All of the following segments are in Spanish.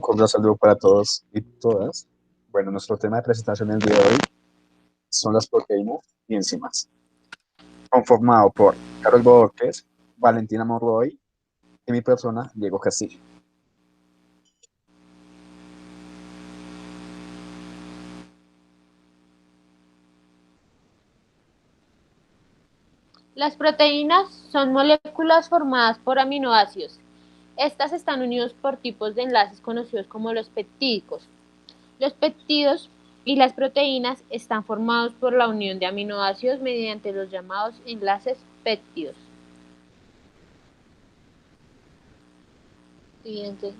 cordial saludo para todos y todas. Bueno, nuestro tema de presentación el día de hoy son las proteínas y enzimas, conformado por Carol Borges, Valentina Monroy y mi persona, Diego Castillo. Las proteínas son moléculas formadas por aminoácidos. Estas están unidos por tipos de enlaces conocidos como los peptídicos. Los péptidos y las proteínas están formados por la unión de aminoácidos mediante los llamados enlaces péptidos. Siguiente.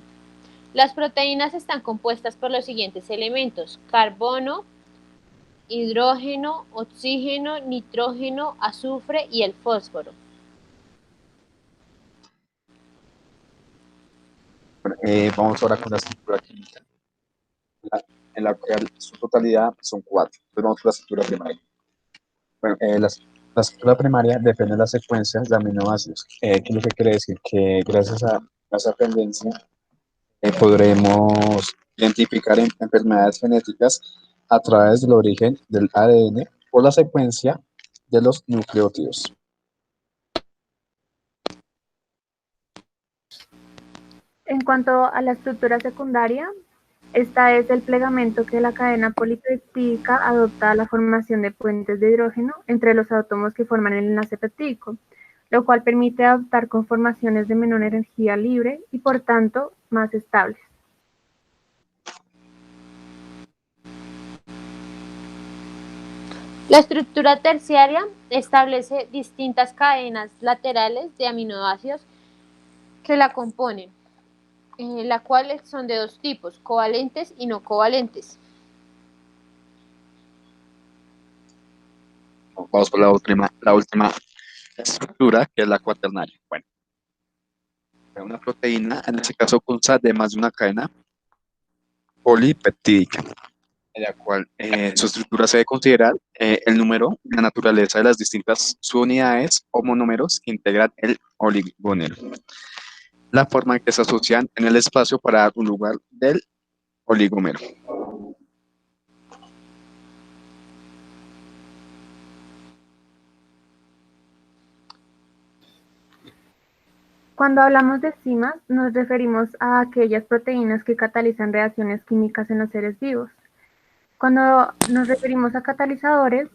Las proteínas están compuestas por los siguientes elementos: carbono, hidrógeno, oxígeno, nitrógeno, azufre y el fósforo. Bueno, vamos ahora con la estructura química, en la cual su totalidad son 4. Entonces vamos con la estructura primaria. Bueno, la estructura primaria depende de las secuencias de aminoácidos. ¿Qué es lo que quiere decir? Que gracias a esa tendencia podremos identificar enfermedades genéticas a través del origen del ADN o la secuencia de los nucleótidos. En cuanto a la estructura secundaria, esta es el plegamento que la cadena polipeptídica adopta a la formación de puentes de hidrógeno entre los átomos que forman el enlace peptídico, lo cual permite adoptar conformaciones de menor energía libre y por tanto más estables. La estructura terciaria establece distintas cadenas laterales de aminoácidos que la componen, la cual son de dos tipos: covalentes y no covalentes. Vamos por la última estructura, que es la cuaternaria. Bueno, una proteína, en este caso, consta de más de una cadena polipeptídica, en la cual su estructura se debe considerar el número, la naturaleza de las distintas subunidades o monómeros que integran el oligómero, la forma en que se asocian en el espacio para dar un lugar del oligómero. Cuando hablamos de enzimas, nos referimos a aquellas proteínas que catalizan reacciones químicas en los seres vivos. Cuando nos referimos a catalizadores,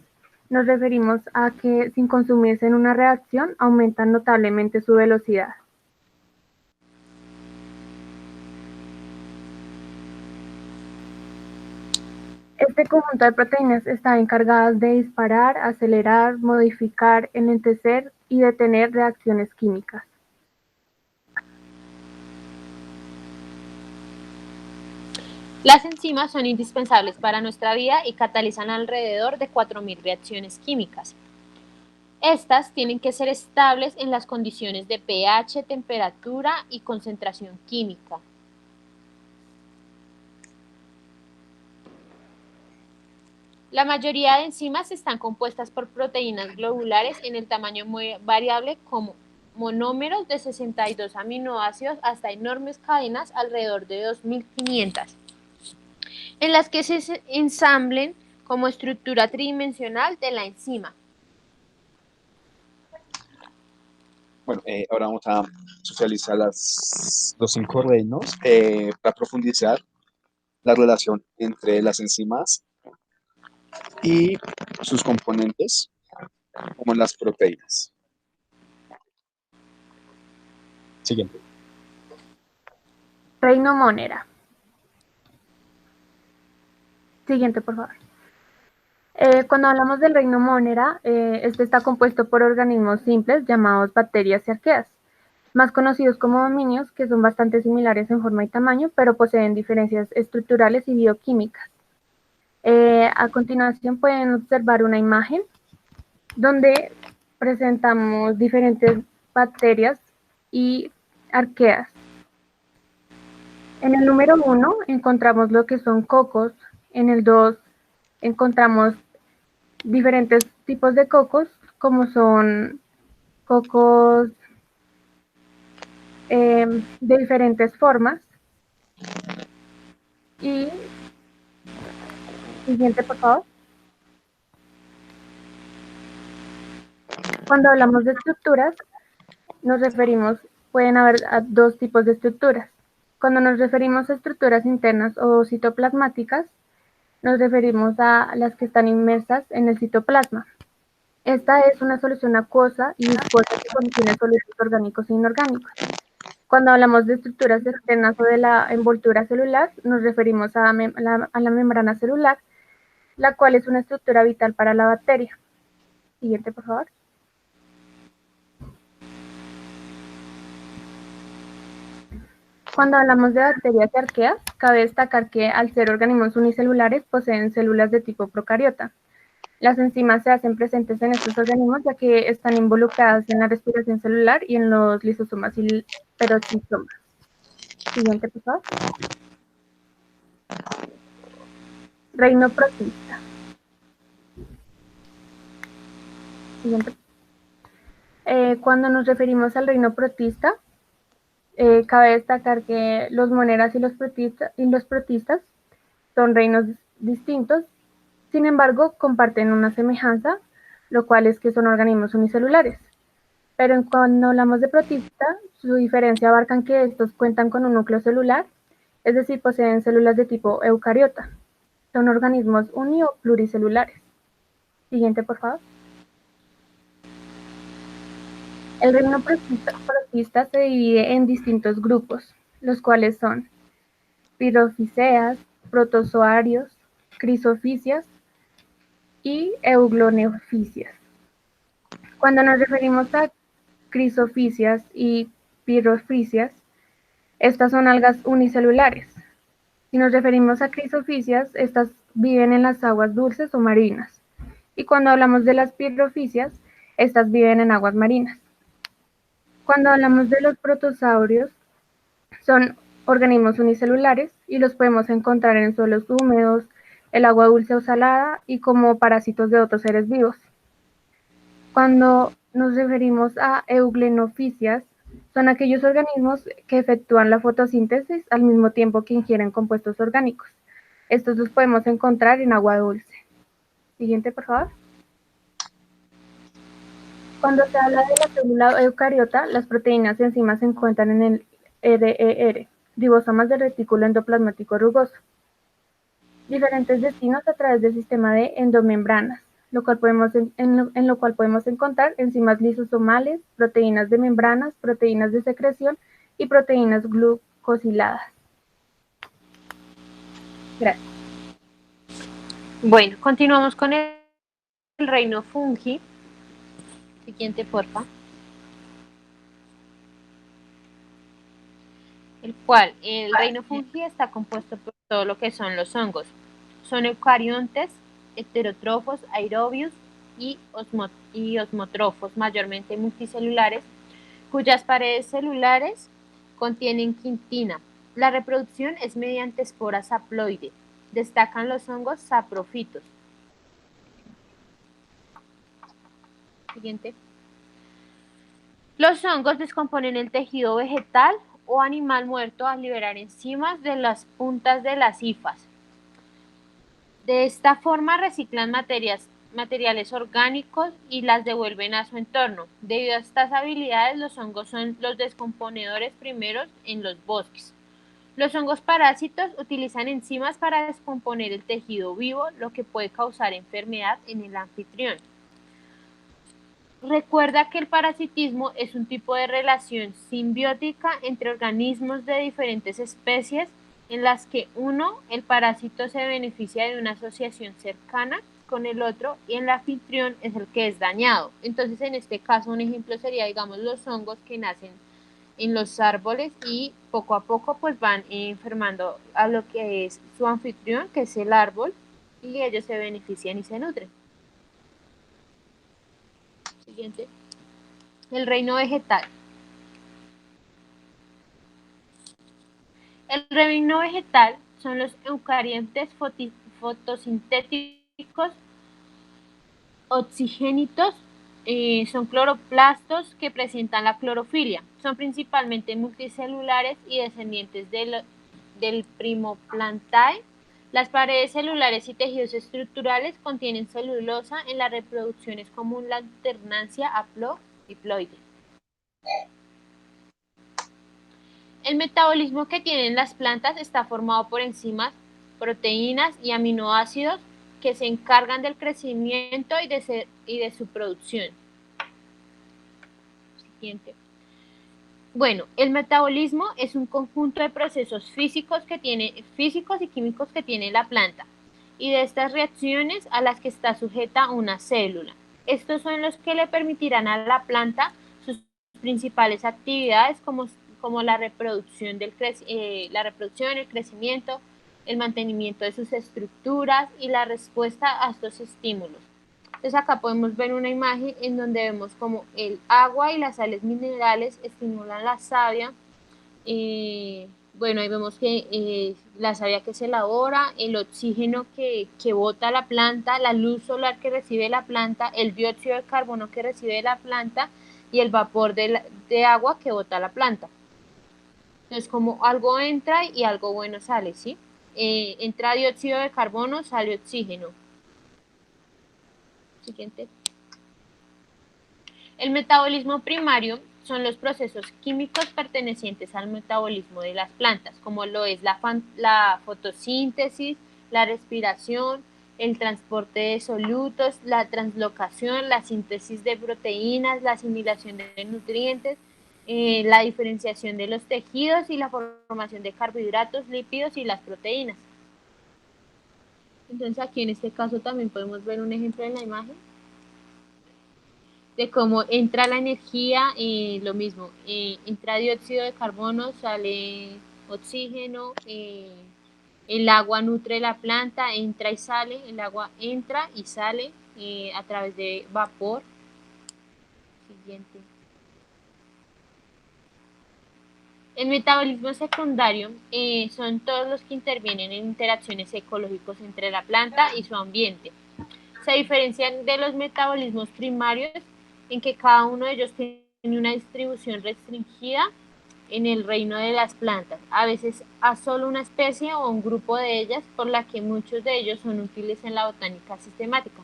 nos referimos a que sin consumirse en una reacción aumentan notablemente su velocidad. Este conjunto de proteínas está encargadas de disparar, acelerar, modificar, enlentecer y detener reacciones químicas. Las enzimas son indispensables para nuestra vida y catalizan alrededor de 4.000 reacciones químicas. Estas tienen que ser estables en las condiciones de pH, temperatura y concentración química. La mayoría de enzimas están compuestas por proteínas globulares en el tamaño muy variable, como monómeros de 62 aminoácidos hasta enormes cadenas alrededor de 2.500, en las que se ensamblen como estructura tridimensional de la enzima. Bueno, ahora vamos a socializar los 5 reinos para profundizar la relación entre las enzimas y sus componentes, como las proteínas. Siguiente. Reino Monera. Siguiente, por favor. Cuando hablamos del reino Monera, este está compuesto por organismos simples llamados bacterias y arqueas, más conocidos como dominios, que son bastante similares en forma y tamaño, pero poseen diferencias estructurales y bioquímicas. A continuación pueden observar una imagen donde presentamos diferentes bacterias y arqueas. En el número 1 encontramos lo que son cocos, en el 2 encontramos diferentes tipos de cocos, como son cocos de diferentes formas. Y siguiente, por favor. Cuando hablamos de estructuras, nos referimos, pueden haber dos tipos de estructuras. Cuando nos referimos a estructuras internas o citoplasmáticas, nos referimos a las que están inmersas en el citoplasma. Esta es una solución acuosa y viscosa que contiene sólidos orgánicos e inorgánicos. Cuando hablamos de estructuras externas o de la envoltura celular, nos referimos a la membrana celular, la cual es una estructura vital para la bacteria. Siguiente, por favor. Cuando hablamos de bacterias y arqueas, cabe destacar que al ser organismos unicelulares poseen células de tipo procariota. Las enzimas se hacen presentes en estos organismos ya que están involucradas en la respiración celular y en los lisosomas y peroxisomas. Siguiente, por favor. Reino protista. Siguiente. Cuando nos referimos al reino protista, cabe destacar que los moneras y los protistas son reinos distintos, sin embargo, comparten una semejanza, lo cual es que son organismos unicelulares. Pero cuando hablamos de protista, su diferencia abarca que estos cuentan con un núcleo celular, es decir, poseen células de tipo eucariota. Son organismos uni o pluricelulares. Siguiente, por favor. El reino protista se divide en distintos grupos, los cuales son piroficeas, protozoarios, crisoficias y eugloneficias. Cuando nos referimos a crisoficias y piroficias, estas son algas unicelulares. Si nos referimos a crisoficias, estas viven en las aguas dulces o marinas. Y cuando hablamos de las piroficias, estas viven en aguas marinas. Cuando hablamos de los protozoarios, son organismos unicelulares y los podemos encontrar en suelos húmedos, el agua dulce o salada y como parásitos de otros seres vivos. Cuando nos referimos a euglenoficias, son aquellos organismos que efectúan la fotosíntesis al mismo tiempo que ingieren compuestos orgánicos. Estos los podemos encontrar en agua dulce. Siguiente, por favor. Cuando se habla de la célula eucariota, las proteínas y enzimas se encuentran en el RER, ribosomas del retículo endoplasmático rugoso. Diferentes destinos a través del sistema de endomembranas, en lo cual podemos encontrar enzimas lisosomales, proteínas de membranas, proteínas de secreción y proteínas glucosiladas. Gracias. Bueno, continuamos con el reino fungi. Siguiente, porfa. El reino fungi está compuesto por todo lo que son los hongos. Son eucariontes, heterótrofos, aerobios y osmotrófos, mayormente multicelulares, cuyas paredes celulares contienen quitina. La reproducción es mediante esporas haploide. Destacan los hongos saprófitos. Siguiente. Los hongos descomponen el tejido vegetal o animal muerto al liberar enzimas de las puntas de las hifas. De esta forma reciclan materiales orgánicos y las devuelven a su entorno. Debido a estas habilidades, los hongos son los descomponedores primeros en los bosques. Los hongos parásitos utilizan enzimas para descomponer el tejido vivo, lo que puede causar enfermedad en el anfitrión. Recuerda que el parasitismo es un tipo de relación simbiótica entre organismos de diferentes especies en las que el parásito se beneficia de una asociación cercana con el otro y el anfitrión es el que es dañado. Entonces, en este caso, un ejemplo sería, digamos, los hongos que nacen en los árboles y poco a poco pues van enfermando a lo que es su anfitrión, que es el árbol, y ellos se benefician y se nutren. Siguiente. El reino vegetal. El reino vegetal son los eucariontes fotosintéticos oxigénitos, son cloroplastos que presentan la clorofilia. Son principalmente multicelulares y descendientes de del Primoplantae, las paredes celulares y tejidos estructurales contienen celulosa. En la reproducción es común la alternancia haplo-diploide. El metabolismo que tienen las plantas está formado por enzimas, proteínas y aminoácidos que se encargan del crecimiento y de su producción. Siguiente. Bueno, el metabolismo es un conjunto de procesos físicos y químicos que tiene la planta y de estas reacciones a las que está sujeta una célula. Estos son los que le permitirán a la planta sus principales actividades como la reproducción, el crecimiento, el mantenimiento de sus estructuras y la respuesta a estos estímulos. Entonces acá podemos ver una imagen en donde vemos como el agua y las sales minerales estimulan la savia. Bueno, ahí vemos que la savia que se elabora, el oxígeno que bota la planta, la luz solar que recibe la planta, el dióxido de carbono que recibe la planta y el vapor de agua que bota la planta. Entonces, como algo entra y algo bueno sale, ¿sí? Entra dióxido de carbono, sale oxígeno. Siguiente. El metabolismo primario son los procesos químicos pertenecientes al metabolismo de las plantas, como lo es la fotosíntesis, la respiración, el transporte de solutos, la translocación, la síntesis de proteínas, la asimilación de nutrientes, la diferenciación de los tejidos y la formación de carbohidratos, lípidos y las proteínas. Entonces aquí en este caso también podemos ver un ejemplo en la imagen de cómo entra la energía, lo mismo, entra dióxido de carbono, sale oxígeno, el agua nutre la planta, entra y sale, el agua entra y sale a través de vapor. Siguiente. El metabolismo secundario son todos los que intervienen en interacciones ecológicas entre la planta y su ambiente. Se diferencian de los metabolismos primarios en que cada uno de ellos tiene una distribución restringida en el reino de las plantas, a veces a solo una especie o un grupo de ellas, por la que muchos de ellos son útiles en la botánica sistemática.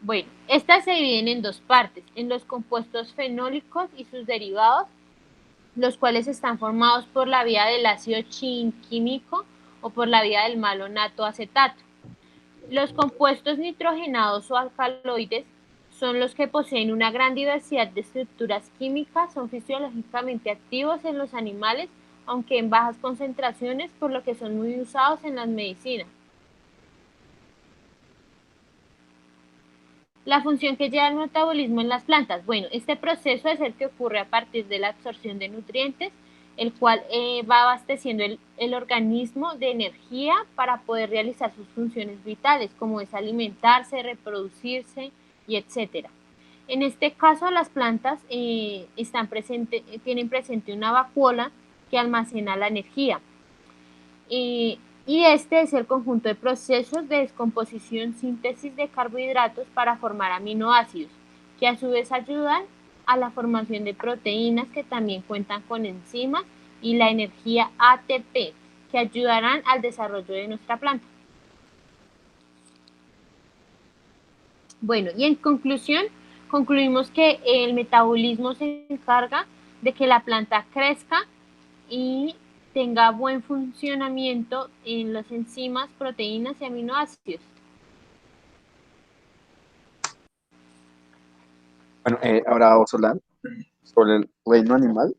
Bueno, estas se dividen en dos partes, en los compuestos fenólicos y sus derivados, los cuales están formados por la vía del ácido químico o por la vía del malonato acetato. Los compuestos nitrogenados o alcaloides son los que poseen una gran diversidad de estructuras químicas, son fisiológicamente activos en los animales, aunque en bajas concentraciones, por lo que son muy usados en las medicinas. La función que lleva el metabolismo en las plantas. Bueno, este proceso es el que ocurre a partir de la absorción de nutrientes, el cual va abasteciendo el organismo de energía para poder realizar sus funciones vitales, como es alimentarse, reproducirse y etcétera. En este caso, las plantas tienen presente una vacuola que almacena la energía. Y este es el conjunto de procesos de descomposición, síntesis de carbohidratos para formar aminoácidos, que a su vez ayudan a la formación de proteínas que también cuentan con enzimas y la energía ATP, que ayudarán al desarrollo de nuestra planta. Bueno, y en conclusión, concluimos que el metabolismo se encarga de que la planta crezca y tenga buen funcionamiento en las enzimas, proteínas y aminoácidos. Bueno, ahora vamos a hablar sobre el reino animal.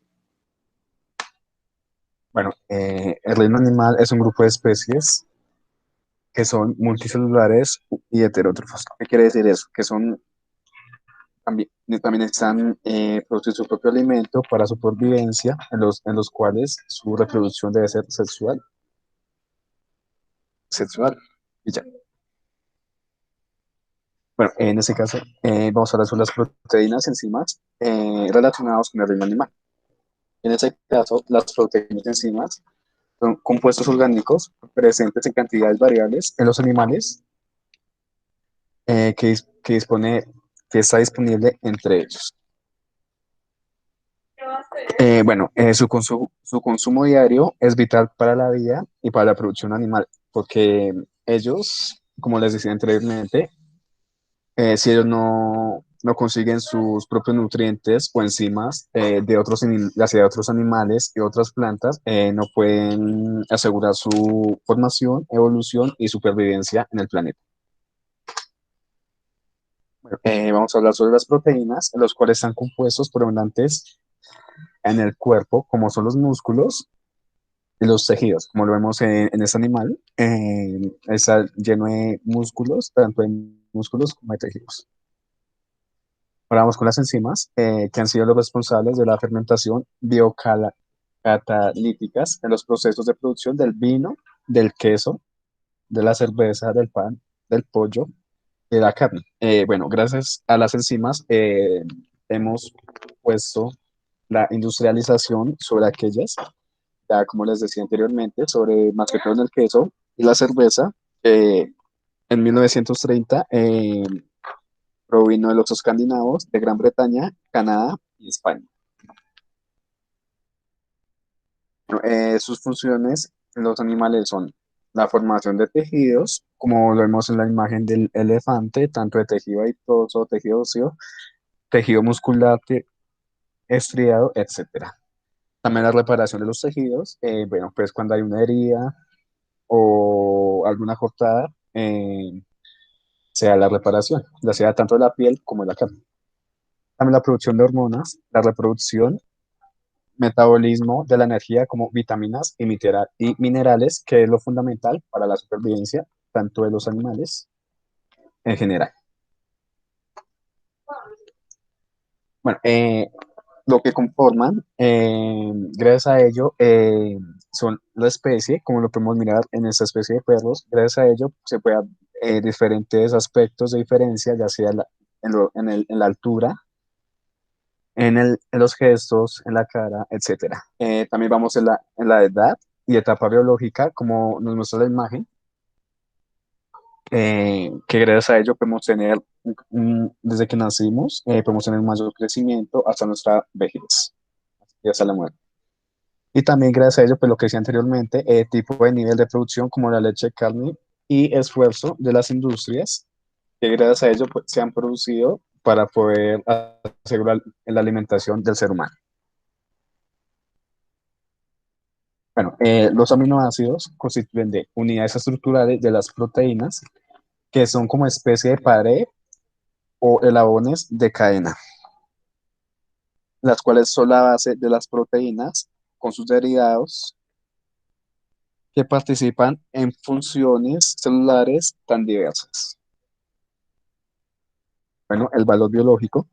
Bueno, el reino animal es un grupo de especies que son multicelulares y heterótrofos. ¿Qué quiere decir eso? Que son también están produciendo su propio alimento para supervivencia, en los cuales su reproducción debe ser sexual, y ya. Bueno, en este caso vamos a hablar sobre las proteínas enzimas relacionadas con el reino animal. En este caso, las proteínas y enzimas son compuestos orgánicos presentes en cantidades variables en los animales que está disponible entre ellos. Su consumo diario es vital para la vida y para la producción animal, porque ellos, como les decía anteriormente, si ellos no consiguen sus propios nutrientes o enzimas ya sea de otros animales y otras plantas, no pueden asegurar su formación, evolución y supervivencia en el planeta. Vamos a hablar sobre las proteínas, los cuales están compuestos por abundantes en el cuerpo, como son los músculos y los tejidos, como lo vemos en este animal, está lleno de músculos, tanto de músculos como de tejidos. Ahora vamos con las enzimas, que han sido los responsables de la fermentación biocatalíticas en los procesos de producción del vino, del queso, de la cerveza, del pan, del pollo y de la carne. Gracias a las enzimas hemos puesto la industrialización sobre aquellas, ya como les decía anteriormente, sobre más que todo en el queso y la cerveza. En 1930 provino de los escandinavos de Gran Bretaña, Canadá y España. Sus funciones en los animales son la formación de tejidos, como lo vemos en la imagen del elefante, tanto de tejido adiposo, tejido óseo, tejido muscular, estriado, etcétera. También la reparación de los tejidos, pues cuando hay una herida o alguna cortada, sea la reparación, ya sea tanto de la piel como de la carne. También la producción de hormonas, la reproducción, metabolismo de la energía como vitaminas y minerales, que es lo fundamental para la supervivencia tanto de los animales en general. Bueno, lo que conforman, gracias a ello, son la especie, como lo podemos mirar en esta especie de perros. Gracias a ello se pueden diferentes aspectos de diferencia, ya sea en la altura, en los gestos, en la cara, etcétera. También vamos en la edad y etapa biológica, como nos muestra la imagen, que gracias a ello podemos tener, desde que nacimos, podemos tener un mayor crecimiento hasta nuestra vejez y hasta la muerte. Y también gracias a ello, pues lo que decía anteriormente, tipo de nivel de producción como la leche, carne y esfuerzo de las industrias, que gracias a ello pues, se han producido para poder asegurar la alimentación del ser humano. Bueno, los aminoácidos constituyen de unidades estructurales de las proteínas, que son como especie de pared o eslabones de cadena, las cuales son la base de las proteínas con sus derivados que participan en funciones celulares tan diversas. Bueno, el valor biológico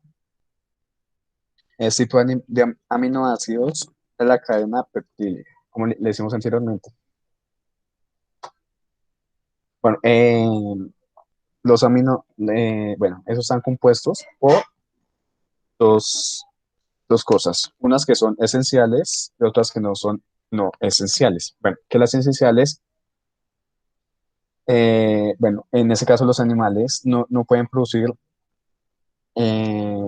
es tipo de aminoácidos de la cadena peptídica, como le decimos anteriormente. Bueno, esos están compuestos por dos, dos cosas, unas que son esenciales y otras que no son no esenciales. Bueno, que las esenciales, en ese caso los animales no pueden producir eh,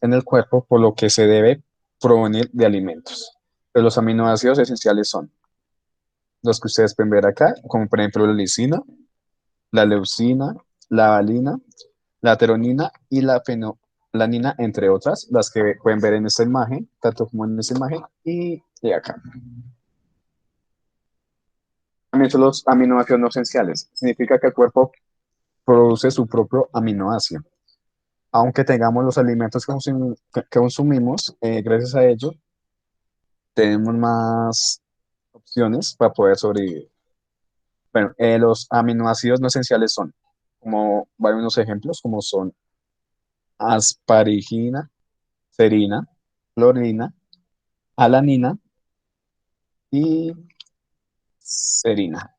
en el cuerpo, por lo que se debe provenir de alimentos. Pero los aminoácidos esenciales son los que ustedes pueden ver acá, como por ejemplo la lisina, la leucina, la valina, la teronina y la fenolanina, entre otras, las que pueden ver en esta imagen, tanto como en esta imagen y acá. También son los aminoácidos no esenciales. Significa que el cuerpo produce su propio aminoácido. Aunque tengamos los alimentos que consumimos, gracias a ello, tenemos más opciones para poder sobrevivir. Bueno, los aminoácidos no esenciales son, como varios ejemplos, como son asparigina, serina, clorina, alanina y serina.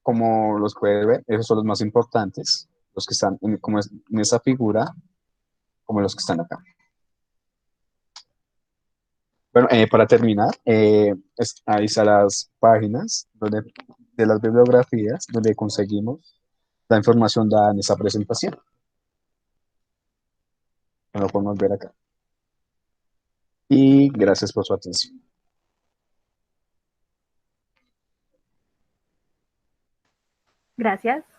Como los puede ver, esos son los más importantes, los que están en esa figura, como los que están acá. Bueno, para terminar, ahí están las páginas de las bibliografías donde conseguimos la información dada en esa presentación. Lo podemos ver acá. y gracias por su atención. Gracias.